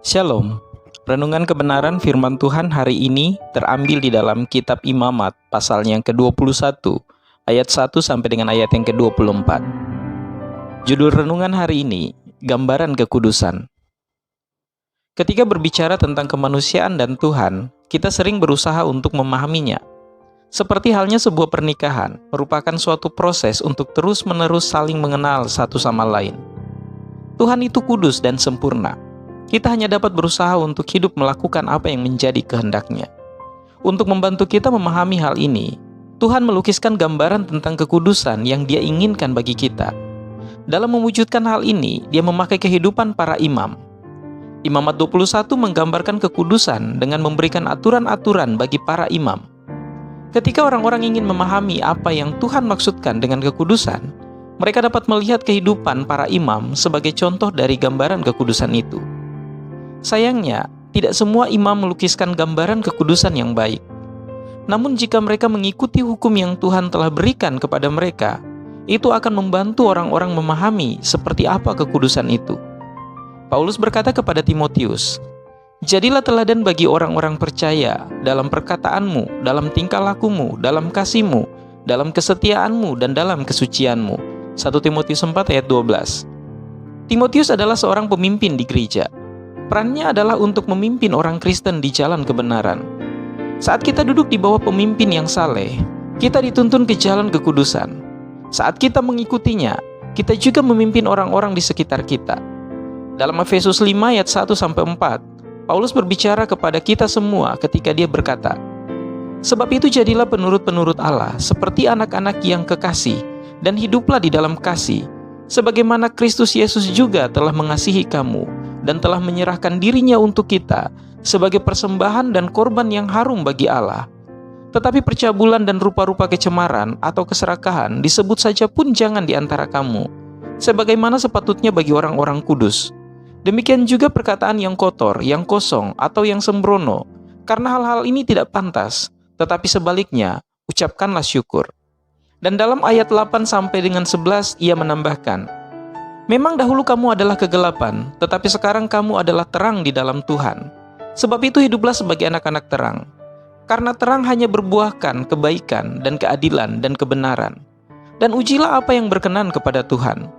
Shalom. Renungan kebenaran firman Tuhan hari ini terambil di dalam kitab Imamat pasal yang ke-21 ayat 1 sampai dengan ayat yang ke-24. Judul renungan hari ini, Gambaran Kekudusan. Ketika berbicara tentang kemanusiaan dan Tuhan, kita sering berusaha untuk memahaminya. Seperti halnya sebuah pernikahan, merupakan suatu proses untuk terus-menerus saling mengenal satu sama lain. Tuhan itu kudus dan sempurna. Kita hanya dapat berusaha untuk hidup melakukan apa yang menjadi kehendak-Nya. Untuk membantu kita memahami hal ini, Tuhan melukiskan gambaran tentang kekudusan yang Dia inginkan bagi kita. Dalam mewujudkan hal ini, Dia memakai kehidupan para imam. Imamat 21 menggambarkan kekudusan dengan memberikan aturan-aturan bagi para imam. Ketika orang-orang ingin memahami apa yang Tuhan maksudkan dengan kekudusan, mereka dapat melihat kehidupan para imam sebagai contoh dari gambaran kekudusan itu. Sayangnya, tidak semua imam melukiskan gambaran kekudusan yang baik. Namun jika mereka mengikuti hukum yang Tuhan telah berikan kepada mereka, itu akan membantu orang-orang memahami seperti apa kekudusan itu. Paulus berkata kepada Timotius, "Jadilah teladan bagi orang-orang percaya dalam perkataanmu, dalam tingkah lakumu, dalam kasihmu, dalam kesetiaanmu, dan dalam kesucianmu." 1 Timotius 4 ayat 12. Timotius adalah seorang pemimpin di gereja. Perannya adalah untuk memimpin orang Kristen di jalan kebenaran. Saat kita duduk di bawah pemimpin yang saleh, kita dituntun ke jalan kekudusan. Saat kita mengikutinya, kita juga memimpin orang-orang di sekitar kita. Dalam Efesus 5 ayat 1-4, Paulus berbicara kepada kita semua ketika dia berkata, "Sebab itu jadilah penurut-penurut Allah, seperti anak-anak yang kekasih, dan hiduplah di dalam kasih, sebagaimana Kristus Yesus juga telah mengasihi kamu, dan telah menyerahkan dirinya untuk kita sebagai persembahan dan korban yang harum bagi Allah. Tetapi percabulan dan rupa-rupa kecemaran atau keserakahan disebut saja pun jangan di antara kamu, sebagaimana sepatutnya bagi orang-orang kudus. Demikian juga perkataan yang kotor, yang kosong, atau yang sembrono, karena hal-hal ini tidak pantas, tetapi sebaliknya, ucapkanlah syukur." Dan dalam ayat 8 sampai dengan 11 ia menambahkan, "Memang dahulu kamu adalah kegelapan, tetapi sekarang kamu adalah terang di dalam Tuhan. Sebab itu hiduplah sebagai anak-anak terang. Karena terang hanya berbuahkan kebaikan dan keadilan dan kebenaran. Dan ujilah apa yang berkenan kepada Tuhan.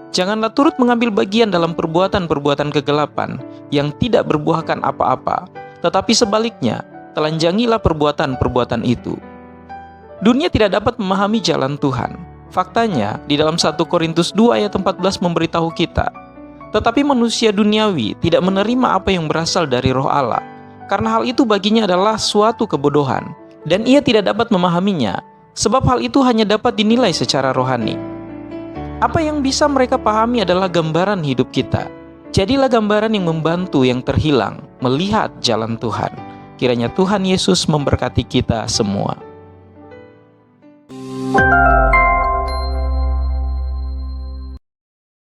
Janganlah turut mengambil bagian dalam perbuatan-perbuatan kegelapan yang tidak berbuahkan apa-apa, tetapi sebaliknya, telanjangilah perbuatan-perbuatan itu." Dunia tidak dapat memahami jalan Tuhan. Faktanya, di dalam 1 Korintus 2 ayat 14 memberitahu kita, "Tetapi manusia duniawi tidak menerima apa yang berasal dari Roh Allah, karena hal itu baginya adalah suatu kebodohan, dan ia tidak dapat memahaminya, sebab hal itu hanya dapat dinilai secara rohani." Apa yang bisa mereka pahami adalah gambaran hidup kita. Jadilah gambaran yang membantu yang terhilang melihat jalan Tuhan. Kiranya Tuhan Yesus memberkati kita semua.